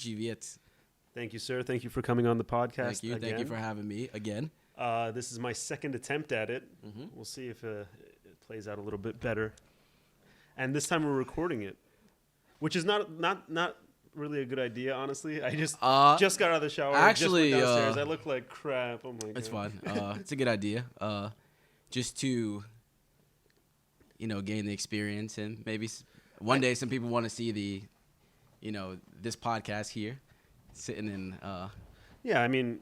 Juviet. Thank you, sir. Thank you for coming on the podcast. Thank you. Again. Thank you for having me again. This is my second attempt at it. Mm-hmm. We'll see if it plays out a little bit better. And this time we're recording it, which is not really a good idea, honestly. I just got out of the shower. Actually, just went downstairs. I look like crap. Oh my god. It's fine. It's a good idea. Just to, gain the experience, and maybe one day some people want to see this podcast here, sitting in. Yeah, I mean,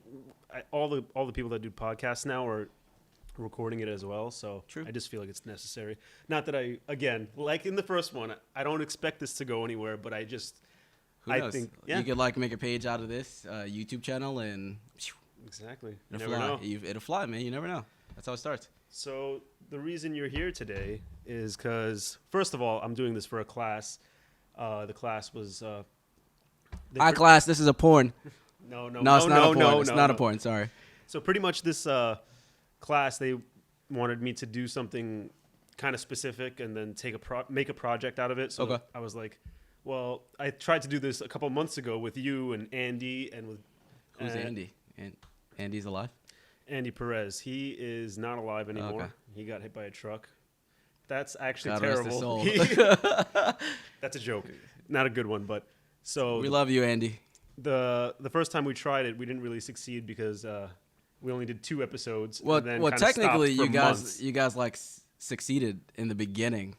all the people that do podcasts now are recording it as well. So True. I just feel like it's necessary. Not that like in the first one, I don't expect this to go anywhere, but I just. Who knows? I think yeah. You could make a page out of this YouTube channel and exactly. You it'll never fly. know. It'll fly, man. You never know. That's how it starts. So the reason you're here today is because, first of all, I'm doing this for a class. The class was. Hi, class. This is a porn. No, it's not a porn. It's not a porn. Sorry. So pretty much this class, they wanted me to do something kind of specific and then make a project out of it. So okay. I was like, well, I tried to do this a couple months ago with you and Andy and with. Who's Andy? Andy's alive? Andy Perez. He is not alive anymore. Okay. He got hit by a truck. That's actually God rest terrible. his soul. That's a joke. Not a good one, but so we love you, Andy. The first time we tried it, we didn't really succeed because we only did 2 episodes. Well, and then technically, you months. guys succeeded in the beginning.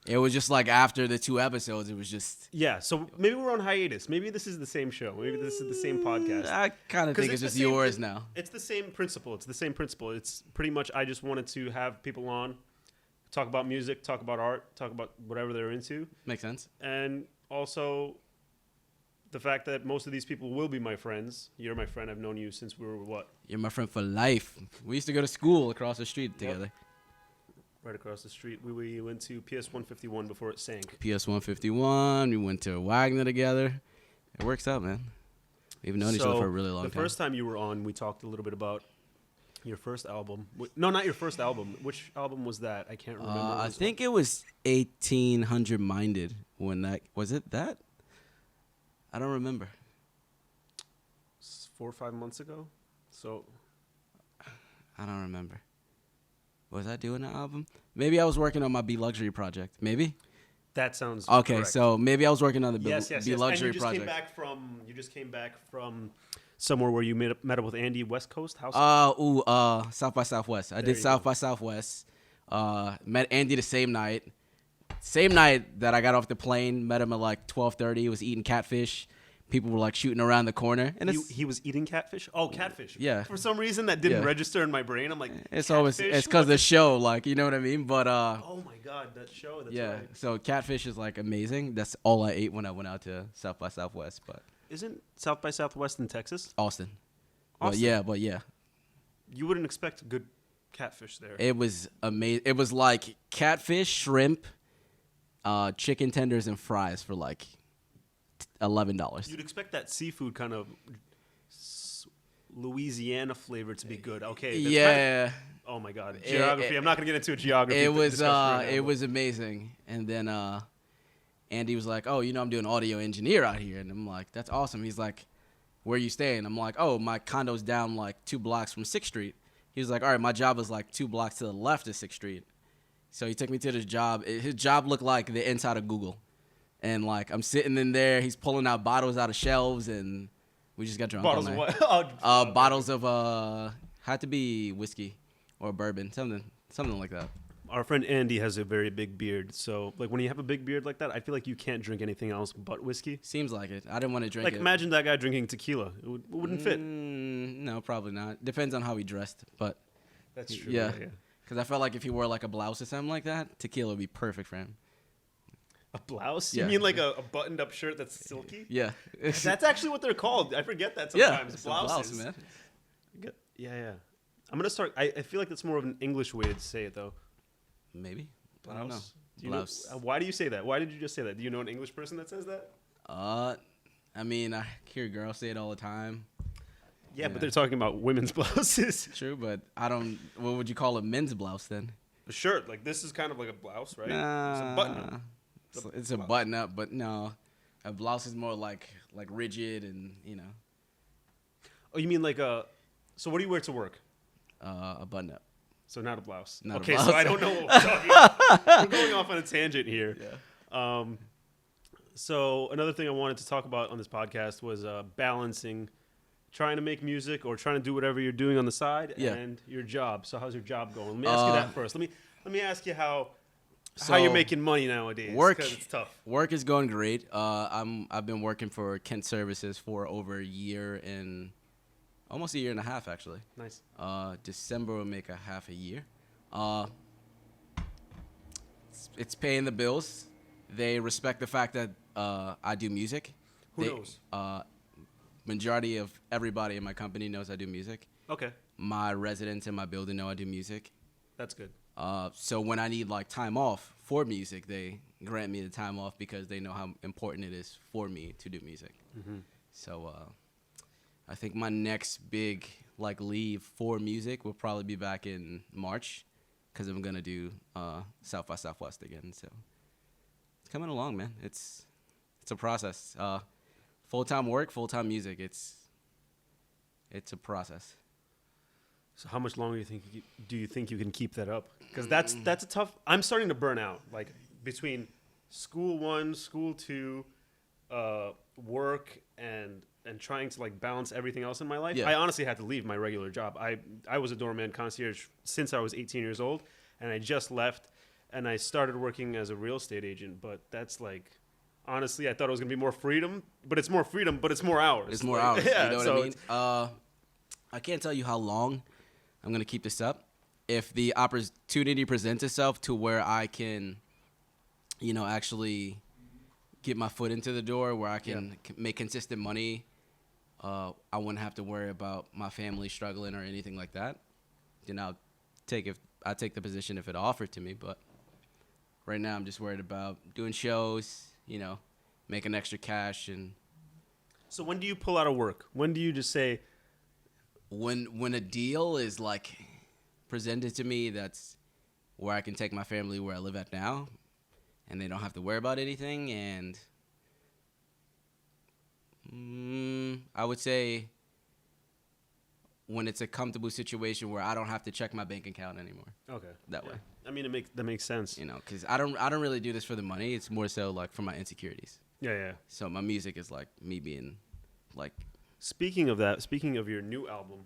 It was just after the 2 episodes, it was just yeah. So maybe we're on hiatus. Maybe this is the same show. Maybe this is the same podcast. I kind of think it's just yours now. It's the same principle. It's pretty much I just wanted to have people on, talk about music, talk about art, talk about whatever they're into. Makes sense. And also the fact that most of these people will be my friends. You're my friend. I've known you since we were what? You're my friend for life. We used to go to school across the street together. Yep. Right across the street. We went to PS 151 before it sank. PS 151. We went to Wagner together. It works out, man. We've known each other for a really long time. The first time you were on, we talked a little bit about your first album. No, not your first album. Which album was that? I can't remember. I think it was 1800 Minded. When that was it? That I don't remember. 4 or 5 months ago. So I don't remember. Was I doing an album? Maybe I was working on my B Luxury project. Maybe. That sounds okay. correct. So maybe I was working on the B and Luxury you just project. You just came back from somewhere where you met up with Andy, West Coast House. South by Southwest. I did South by Southwest. Met Andy the same night. Same night that I got off the plane. Met him at 12:30. He was eating catfish. People were shooting around the corner, and he was eating catfish. Oh, catfish! Yeah. For some reason that didn't register in my brain. I'm like, it's catfish? it's because the show, you know what I mean. But oh my god, that show. That's yeah. Right. So catfish is amazing. That's all I ate when I went out to South by Southwest. But isn't South by Southwest in Texas? Austin. Austin. But yeah. You wouldn't expect good catfish there. It was amazing. It was like catfish, shrimp, chicken tenders, and fries for $11. You'd expect that seafood kind of Louisiana flavor to be good. Okay. Yeah. Oh my God. Geography. I'm not gonna get into a geography. It was amazing. And then Andy was like, "Oh, I'm doing audio engineer out here," and I'm like, "That's awesome." He's like, "Where are you staying?" I'm like, "Oh, my condo's down 2 blocks from 6th Street." He was like, "All right, my job is 2 blocks to the left of 6th Street." So he took me to this job. His job looked like the inside of Google. And I'm sitting in there, he's pulling out bottles out of shelves, and we just got drunk. Bottles of what? Bottles of had to be whiskey or bourbon, something like that. Our friend Andy has a very big beard, so when you have a big beard like that, I feel like you can't drink anything else but whiskey. Seems like it. I didn't want to drink it. Imagine that guy drinking tequila. It wouldn't fit. No, probably not. Depends on how he dressed, but that's true. Yeah, because I felt like if he wore a blouse or something like that, tequila would be perfect for him. A blouse? Yeah. You mean a buttoned-up shirt that's silky? Yeah. That's actually what they're called. I forget that sometimes. Yeah, blouses. Blouse, man. Yeah. I'm going to start. I feel like that's more of an English way to say it, though. Maybe. Blouse? I don't know. Blouse. Why do you say that? Why did you just say that? Do you know an English person that says that? I hear girls say it all the time. Yeah, but they're talking about women's blouses. True, but I don't. What would you call a men's blouse then? A shirt. This is kind of like a blouse, right? Nah, it's a button-up. It's a button-up, but no. A blouse is more like rigid and Oh, you mean like a? So what do you wear to work? a button up. So not a blouse. Not a Okay, blouse. so I don't know what we're talking about. We're going off on a tangent here. Yeah. So another thing I wanted to talk about on this podcast was balancing trying to make music or trying to do whatever you're doing on the side and your job. So how's your job going? Let me ask you that first. Let me ask you how you're making money nowadays. Because it's tough. Work is going great. I've been working for Kent Services for over a year and almost a year and a half actually. Nice. December will make a half a year. It's paying the bills. They respect the fact that I do music. Who knows? Majority of everybody in my company knows I do music. Okay. My residents in my building know I do music. That's good. So when I need like time off for music, they grant me the time off because they know how important it is for me to do music. Mm-hmm. So I think my next big like leave for music will probably be back in March because I'm gonna do South by Southwest again. So it's coming along, man. It's a process. Full-time work, full-time music. It's a process. So how much longer do you think you can keep that up? Because that's a tough. I'm starting to burn out. Like between school 1, school 2, work, and trying to like balance everything else in my life. Yeah. I honestly had to leave my regular job. I was a doorman concierge since I was 18 years old, and I just left, and I started working as a real estate agent. But that's like. Honestly, I thought it was going to be more freedom, but it's more freedom, but it's more hours. It's more hours. Yeah, you know what I mean? I can't tell you how long I'm going to keep this up. If the opportunity presents itself to where I can, actually get my foot into the door, where I can make consistent money, I wouldn't have to worry about my family struggling or anything like that. Then I'll take the position if it offered to me. But right now, I'm just worried about doing shows. Making extra cash. And so when do you pull out of work? When do you just say? When a deal is like presented to me, that's where I can take my family where I live at now, and they don't have to worry about anything. And I would say when it's a comfortable situation where I don't have to check my bank account anymore. Okay. That way. I mean, that makes sense. Because I don't really do this for the money. It's more so like for my insecurities. Yeah. So my music is like me being like. Speaking of that, speaking of your new album,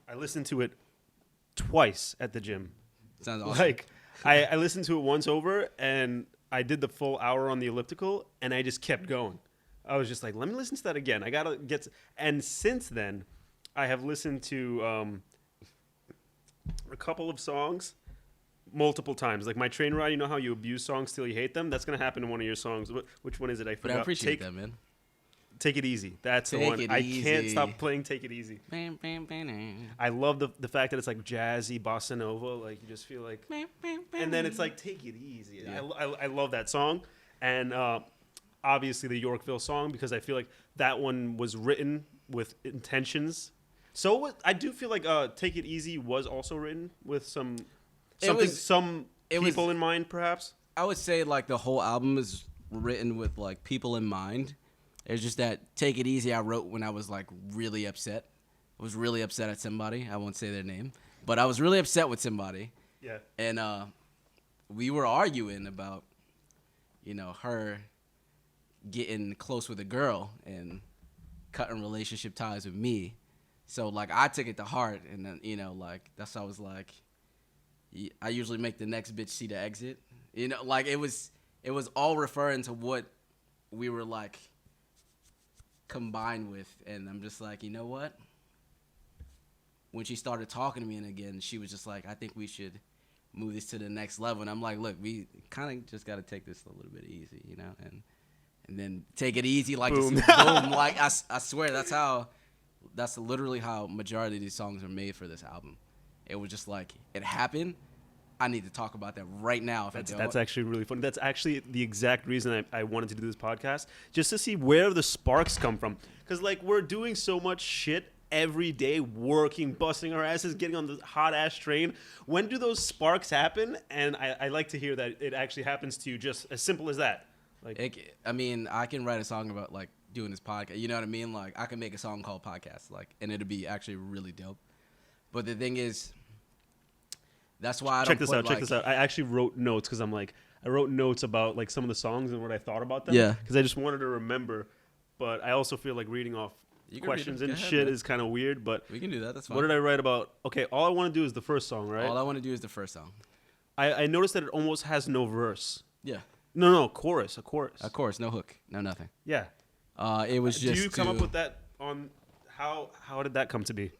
I listened to it twice at the gym. Sounds awesome. Like I listened to it once over, and I did the full hour on the elliptical, and I just kept going. I was just like, let me listen to that again. I gotta get. And since then, I have listened to a couple of songs multiple times. Like my train ride, you know how you abuse songs till you hate them? That's going to happen in one of your songs. Which one is it? I forgot. But I appreciate that, man. Take It Easy. That's the one. I can't stop playing Take It Easy. I love the fact that it's like jazzy bossa nova. Like you just feel like. And then it's like Take It Easy. Yeah. I love that song. And obviously the Yorkville song, because I feel like that one was written with intentions. So I do feel like Take It Easy was also written with some people in mind, perhaps. I would say like the whole album is written with like people in mind. It's just that Take It Easy I wrote when I was like really upset. I was really upset at somebody. I won't say their name, but I was really upset with somebody. Yeah. And we were arguing about, her getting close with a girl and cutting relationship ties with me. So, like, I took it to heart, and then, that's how I was like, I usually make the next bitch see the exit. Like, it was all referring to what we were, like, combined with. And I'm just like, you know what? When she started talking to me again, she was just like, I think we should move this to the next level. And I'm like, look, we kind of just got to take this a little bit easy, and then take it easy, like, boom. Boom. Like, I swear, that's literally how majority of these songs are made for this album. It was just like, it happened. I need to talk about that right now. That's actually really funny. That's actually the exact reason I wanted to do this podcast, just to see where the sparks come from. Because, like, we're doing so much shit every day, working, busting our asses, getting on the hot-ass train. When do those sparks happen? And I like to hear that it actually happens to you just as simple as that. Like, I mean, I can write a song about like doing this podcast. You know what I mean? Like, I can make a song called Podcast, like, and it'll be actually really dope. But the thing is, that's why I don't check this out. I actually wrote notes because I wrote notes about like some of the songs and what I thought about them. Yeah. Because I just wanted to remember, but I also feel like reading off questions and shit is kind of weird. But we can do that. That's fine. What did I write about? Okay, all I want to do is the first song, right? All I want to do is the first song. I noticed that it almost has no verse. Yeah. No, chorus. A chorus. No hook. No nothing. Yeah. It was just. Do you come up with that on how did that come to be?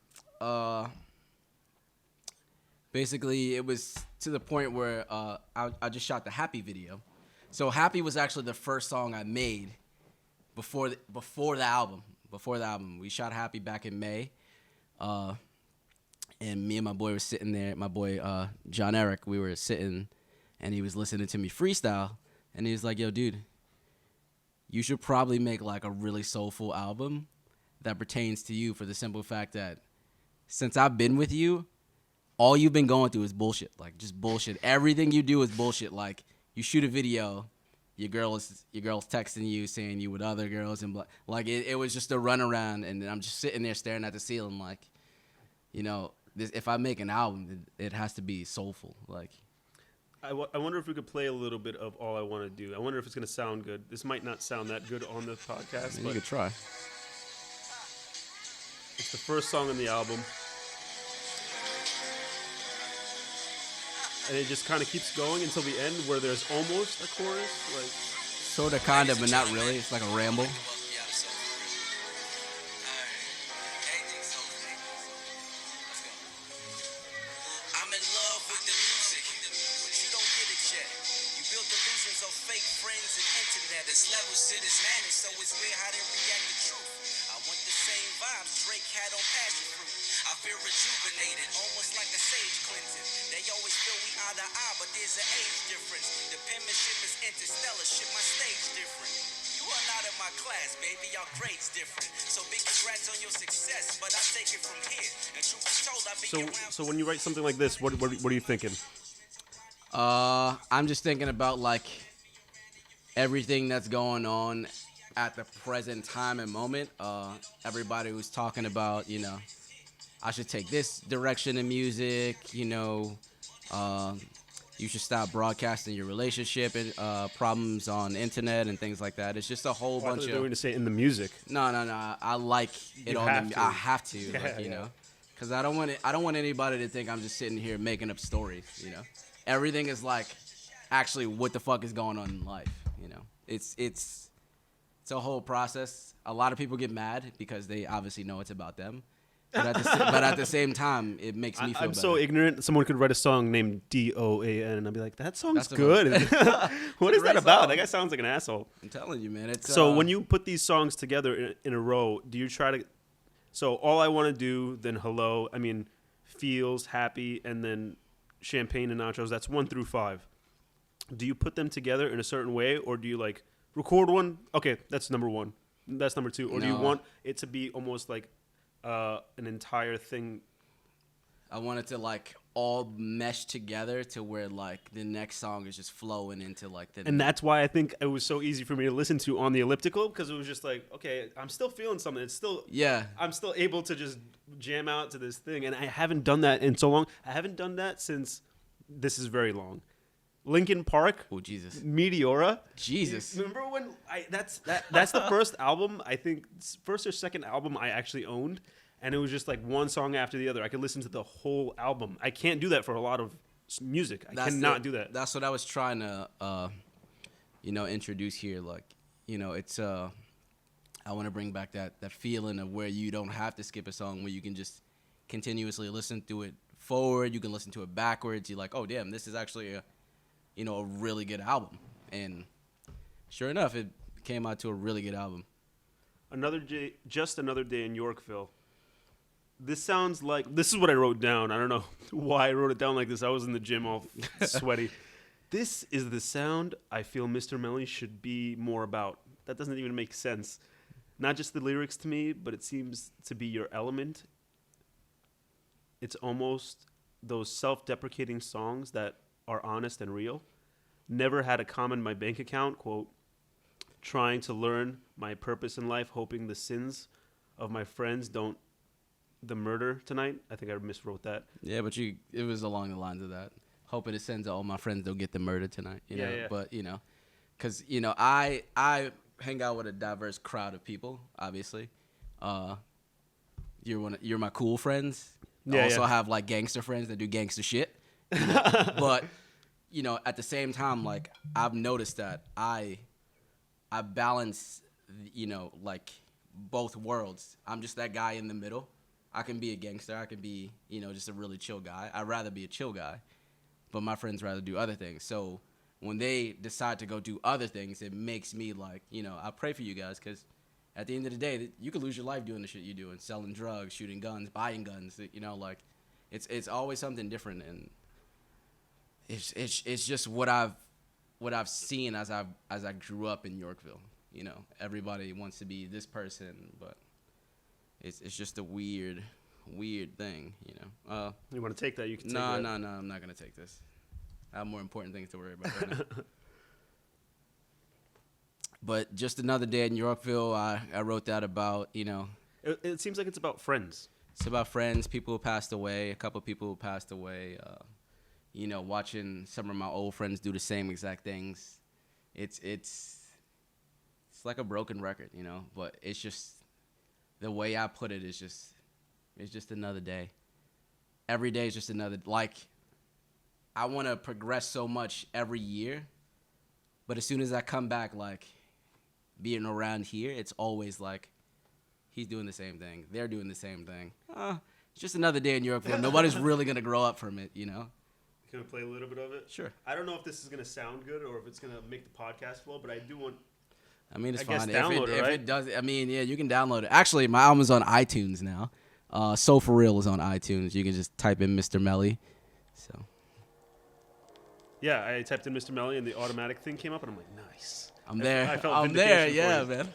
Basically, it was to the point where I just shot the Happy video. So Happy was actually the first song I made before the album. Before the album, we shot Happy back in May, and me and my boy were sitting there. My boy John Eric, we were sitting, and he was listening to me freestyle, and he was like, "Yo, dude, you should probably make like a really soulful album that pertains to you for the simple fact that since I've been with you, all you've been going through is bullshit. Like, just bullshit. Everything you do is bullshit. Like, you shoot a video, your girl's texting you saying you with other girls and like it was just a runaround, and I'm just sitting there staring at the ceiling like, you know, if I make an album, it has to be soulful. Like, I wonder if we could play a little bit of All I Want to Do. I wonder if it's going to sound good. This might not sound that good on the podcast, but you could try. It's the first song on the album. And it just kind of keeps going until the end where there's almost a chorus. Like, sort of, kind of, but not really. It's like a ramble. Rejuvenated, almost like a sage cleansing. They always feel we eye to eye, but there's an age difference. The penmanship is interstellar, shit, my stage different. You are not in my class, baby, our grades different. So big congrats on your success, but I take it from here. And truth be told, I be around. So when you write something like this, what are you thinking? I'm just thinking about like everything that's going on at the present time and moment. Everybody was talking about, you know, I should take this direction in music, you know, you should stop broadcasting your relationship and problems on the internet and things like that. It's just a whole bunch of. They're going to say in the music. No. I like it on the. I have to, yeah, like, you know, because I don't want anybody to think I'm just sitting here making up stories. You know, everything is like actually what the fuck is going on in life. You know, it's a whole process. A lot of people get mad because they obviously know it's about them. But at the same time, it makes me feel I'm better. so ignorant. Someone could write a song named DOAN, and I'd be like, that song's good. What is that about? That guy sounds like an asshole. I'm telling you, man. It's so when you put these songs together in a row, do you try to... So All I Want to Do, then Hello, I mean, Feels, Happy, and then Champagne and Nachos. That's 1 through 5. Do you put them together in a certain way, or do you, like, record one? Okay, that's number 1. That's number 2. Or do you want it to be almost like... an entire thing? I want it to like all mesh together to where like the next song is just flowing into like the. And that's why I think it was so easy for me to listen to on the elliptical, because it was just like, okay, I'm still feeling something. It's still I'm still able to just jam out to this thing, and I haven't done that in so long. I haven't done that since This Is Very Long. Linkin Park. Oh Jesus. Meteora. Jesus. Remember when that's the first album, I think, first or second album I actually owned, and it was just like one song after the other. I could listen to the whole album. I can't do that for a lot of music. I cannot do that. That's what I was trying to introduce here. Like, you know, it's I want to bring back that feeling of where you don't have to skip a song, where you can just continuously listen to it forward. You can listen to it backwards. You're like, oh damn, this is actually a really good album. And sure enough, it came out to a really good album. Just Another Day in Yorkville. This sounds like, this is what I wrote down. I don't know why I wrote it down like this. I was in the gym all sweaty. This is the sound I feel Mr. Melly should be more about. That doesn't even make sense. Not just the lyrics to me, but it seems to be your element. It's almost those self-deprecating songs that are honest and real. Never had a comma in my bank account, quote, trying to learn my purpose in life, hoping the sins of my friends don't the murder tonight. I think I miswrote that. Yeah, but it was along the lines of that. Hoping the sins of all my friends don't get the murder tonight. You know? Yeah. But, because, I hang out with a diverse crowd of people, obviously. You're my cool friends. I also have, like, gangster friends that do gangster shit. But, at the same time, like, I've noticed that I balance, like, both worlds. I'm just that guy in the middle. I can be a gangster. I can be, just a really chill guy. I'd rather be a chill guy. But my friends rather do other things. So when they decide to go do other things, it makes me like, I pray for you guys because at the end of the day, you could lose your life doing the shit you do and selling drugs, shooting guns, buying guns. Like it's always something different, and it's just what I've seen as I grew up in Yorkville. Everybody wants to be this person, but it's just a weird thing. You want to take that? You can. No, I'm not gonna take this. I have more important things to worry about right now. But just another day in Yorkville. I wrote that about It seems like it's about friends. It's about friends, people who passed away, a couple of people who passed away. Watching some of my old friends do the same exact things. It's like a broken record, But it's just the way I put it is it's just another day. Every day is just another. Like, I want to progress so much every year, but as soon as I come back, like, being around here, it's always like, he's doing the same thing. They're doing the same thing. It's just another day in Europe. Nobody's really going to grow up from it, Can we play a little bit of it? Sure. I don't know if this is going to sound good or if it's going to make the podcast flow, but I do want... it's fine. Download it, right? If it does, you can download it. Actually, my album's on iTunes now. So For Real is on iTunes. You can just type in Mr.Melly. So. Yeah, I typed in Mr.Melly and the automatic thing came up, and I'm like, nice. I'm there. I felt I'm there. vindication Yeah, for you. man.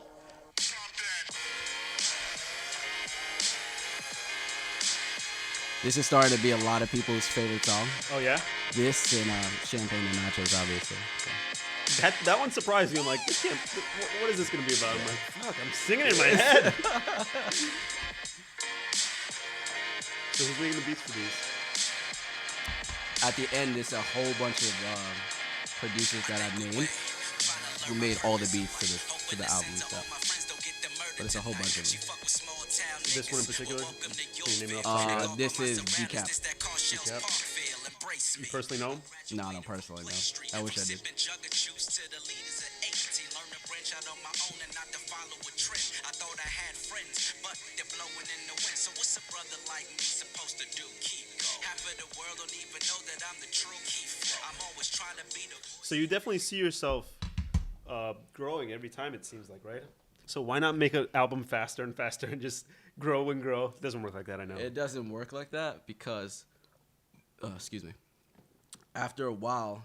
This is starting to be a lot of people's favorite song. Oh, yeah? This and Champagne and Nachos, obviously. So. That one surprised me. I'm like, what is this going to be about? I'm like, fuck, I'm singing in my head. So who's making the beats for these? At the end, it's a whole bunch of producers that I've named who made all the beats to the album and stuff. But it's a whole bunch of them. This one in particular? Can you name it off the top of your head? This is Decap. Decap. You personally know him? No, I don't personally know. I wish I did. So you definitely see yourself growing every time, it seems like, right? So why not make an album faster and faster and just grow and grow? It doesn't work like that, I know. It doesn't work like that because, excuse me, after a while,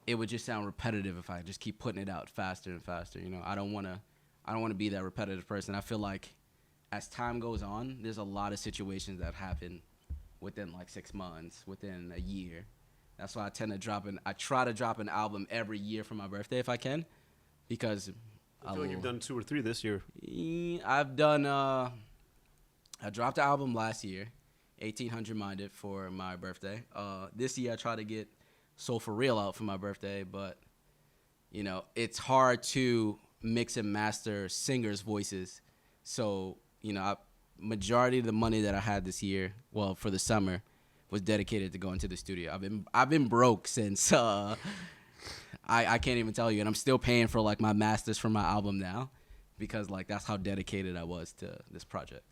it would just sound repetitive if I just keep putting it out faster and faster. I don't want to be that repetitive person. I feel like as time goes on, there's a lot of situations that happen within like 6 months, within a year. That's why I try to drop an album every year for my birthday if I can, because I feel like you've done 2 or 3 this year. I've done. I dropped the album last year, 1800 Minded, for my birthday. This year I tried to get Soul For Real out for my birthday, but it's hard to mix and master singers' voices. So majority of the money that I had this year, well, for the summer, was dedicated to going to the studio. I've been broke since I can't even tell you, and I'm still paying for like my masters for my album now, because like that's how dedicated I was to this project.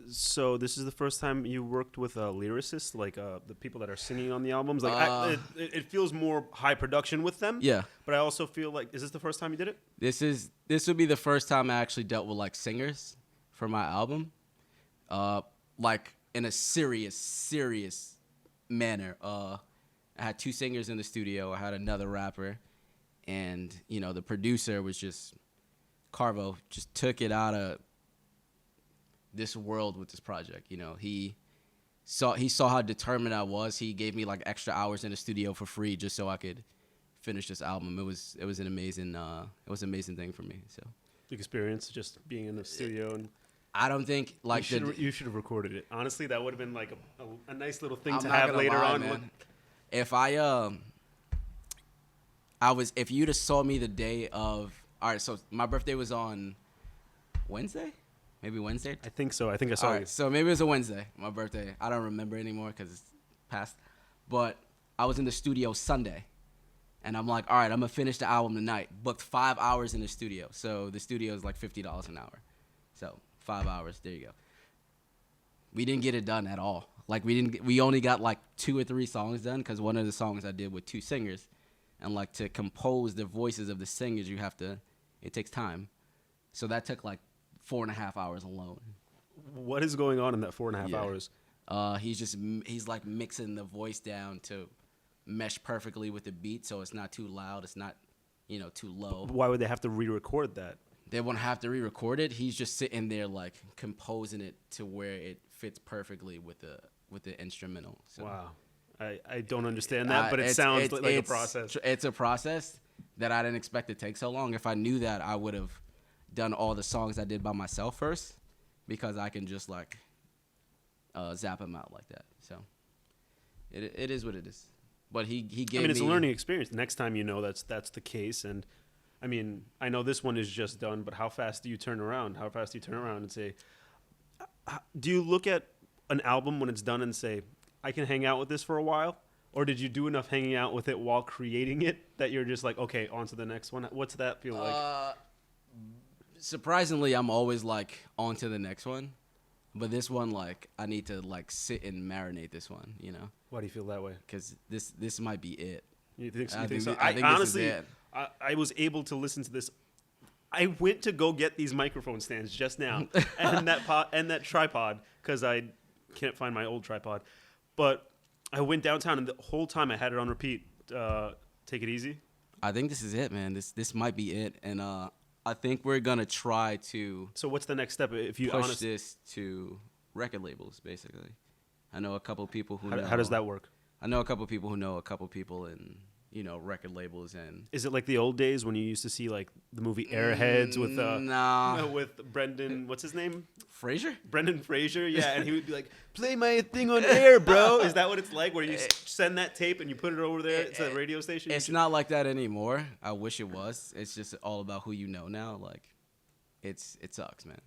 So this is the first time you worked with a lyricist, like the people that are singing on the albums. Like it feels more high production with them. Yeah. But I also feel like, is this the first time you did it? This would be the first time I actually dealt with like singers for my album, like in a serious manner. I had 2 singers in the studio. I had another rapper, and the producer was just Carvo. Just took it out of this world with this project. He saw how determined I was. He gave me like extra hours in the studio for free just so I could finish this album. It was an amazing thing for me. So experience just being in the studio. And I don't think like you should have recorded it. Honestly, that would have been like a nice little thing to have later on. Man. If if you'd have saw me the day of, all right, so my birthday was on Wednesday, maybe Wednesday. I think so. I think I saw you. So maybe it was a Wednesday, my birthday. I don't remember anymore because it's past. But I was in the studio Sunday, and I'm like, all right, I'm gonna finish the album tonight. Booked 5 hours in the studio, so the studio is like $50 an hour. So 5 hours. There you go. We didn't get it done at all. Like we only got like 2 or 3 songs done because one of the songs I did with 2 singers. And, like, to compose the voices of the singers, it takes time. So that took, like, 4.5 hours alone. What is going on in that 4.5 hours? He's, like, mixing the voice down to mesh perfectly with the beat so it's not too loud. It's not, too low. Why would they have to re-record that? They won't have to re-record it. He's just sitting there, like, composing it to where it fits perfectly with the instrumental. So. Wow. I don't understand that, but it sounds like a process. It's a process that I didn't expect to take so long. If I knew that, I would have done all the songs I did by myself first because I can just, like, zap them out like that. So it is what it is. But he gave me... it's a learning experience. Next time that's the case. And, I mean, I know this one is just done, but how fast do you turn around? How fast do you turn around and say... Do you look at an album when it's done and say... I can hang out with this for a while? Or did you do enough hanging out with it while creating it that you're just like, okay, on to the next one? What's that feel like? Surprisingly, I'm always like, on to the next one. But this one, like, I need to like sit and marinate this one, Why do you feel that way? Because this might be it. You think so? I think honestly, this is it. I was able to listen to this. I went to go get these microphone stands just now and that tripod because I can't find my old tripod. But I went downtown, and the whole time I had it on repeat. Take it easy. I think this is it, man. This might be it, and I think we're gonna try to. So what's the next step? If you push this to record labels, basically. I know a couple people who. How does that work? I know a couple people who know a couple people in record labels. And is it like the old days when you used to see like the movie Airheads with with Brendan, what's his name? Fraser? Brendan Fraser, yeah, and he would be like, "Play my thing on air, bro." Is that what it's like, where you send that tape and you put it over there to the radio station? It's not like that anymore. I wish it was. It's just all about who you know now. Like, it sucks, man.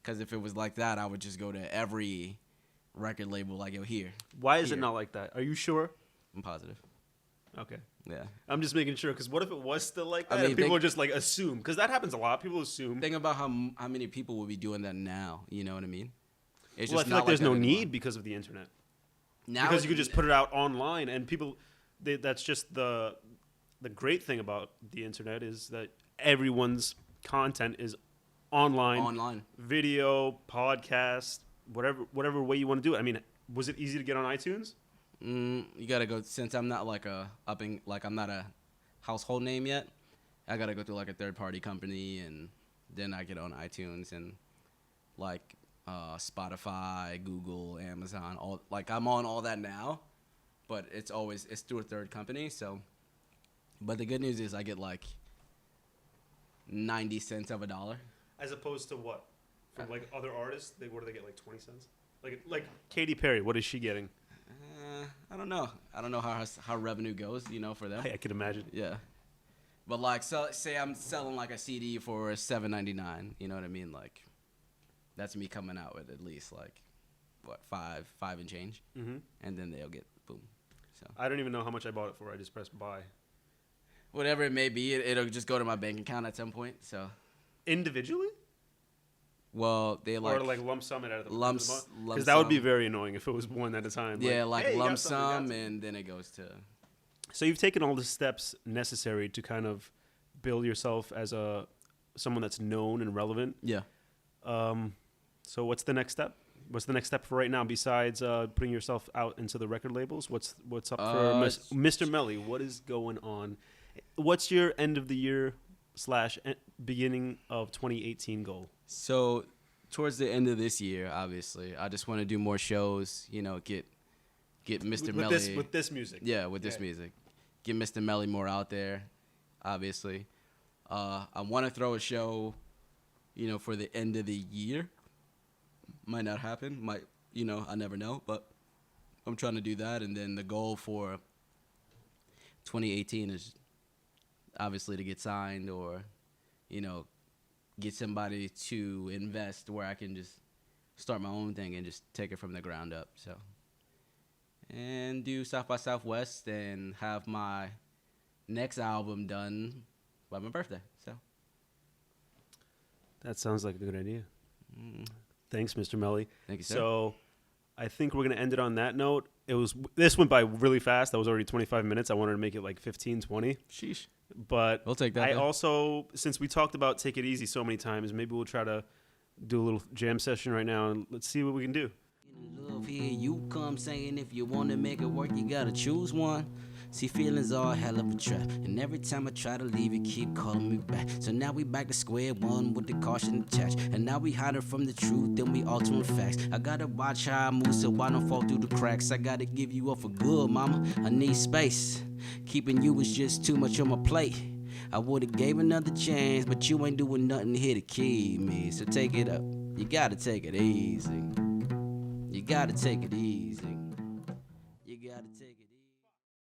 Because if it was like that, I would just go to every record label like, yo, here. Why is it not like that? Are you sure? I'm positive. Okay. Yeah. I'm just making sure, because what if it was still like that? I mean, people would just like assume, because that happens a lot. People assume. Think about how many people would be doing that now. You know what I mean? It's just I feel like there's no need because of the internet. Now because you could just put it out online, and people. That's just the great thing about the internet is that everyone's content is online, video, podcast, whatever way you want to do it. I mean, was it easy to get on iTunes? You gotta go, since I'm not like I'm not a household name yet. I gotta go through like a third party company, and then I get on iTunes and like Spotify, Google, Amazon. All like I'm on all that now, but it's through a third company. So, but the good news is I get like 90 cents of a dollar. As opposed to what? From like other artists, what do they get, like 20 cents? Like Katy Perry, what is she getting? I don't know. I don't know how revenue goes, for them. I can imagine. Yeah. But like, say I'm selling like a CD for $7.99. You know what I mean? Like, that's me coming out with at least like, what, five and change, and then they'll get boom. So I don't even know how much I bought it for. I just pressed buy. Whatever it may be, it'll just go to my bank account at some point. So individually. Well, they like... Or like lump sum it out of the lump because that would be very annoying if it was one at a time. Yeah, like hey, lump sum, and then it goes to... So you've taken all the steps necessary to kind of build yourself as someone that's known and relevant. Yeah. So what's the next step? What's the next step for right now besides putting yourself out into the record labels? What's up for Mr.Melly? What is going on? What's your end of the year / beginning of 2018 goal? So towards the end of this year, obviously, I just want to do more shows, get Mr. Melly. With this music. Yeah, with this music. get Mr.Melly more out there, obviously. I want to throw a show, for the end of the year. Might not happen. Might, I never know. But I'm trying to do that. And then the goal for 2018 is obviously to get signed or, get somebody to invest where I can just start my own thing and just take it from the ground up. So, and do South by Southwest and have my next album done by my birthday. So that sounds like a good idea. Thanks, Mr. Melly. Thank you, sir. So I think we're going to end it on that note. This went by really fast. That was already 25 minutes. I wanted to make it like 15, 20. Sheesh. But we'll take that. Also, since we talked about Take It Easy so many times, maybe we'll try to do a little jam session right now and let's see what we can do. Love, here you come saying if you want to make it work, you got to choose one. See, feelings are a hell of a trap, and every time I try to leave, you keep calling me back. So now we back to square one with the caution attached, and now we hiding from the truth, then we altering facts. I gotta watch how I move so I don't fall through the cracks. I gotta give you up for good, mama. I need space. Keeping you is just too much on my plate. I would've gave another chance, but you ain't doing nothing here to keep me. So take it up. You gotta take it easy. You gotta take it easy.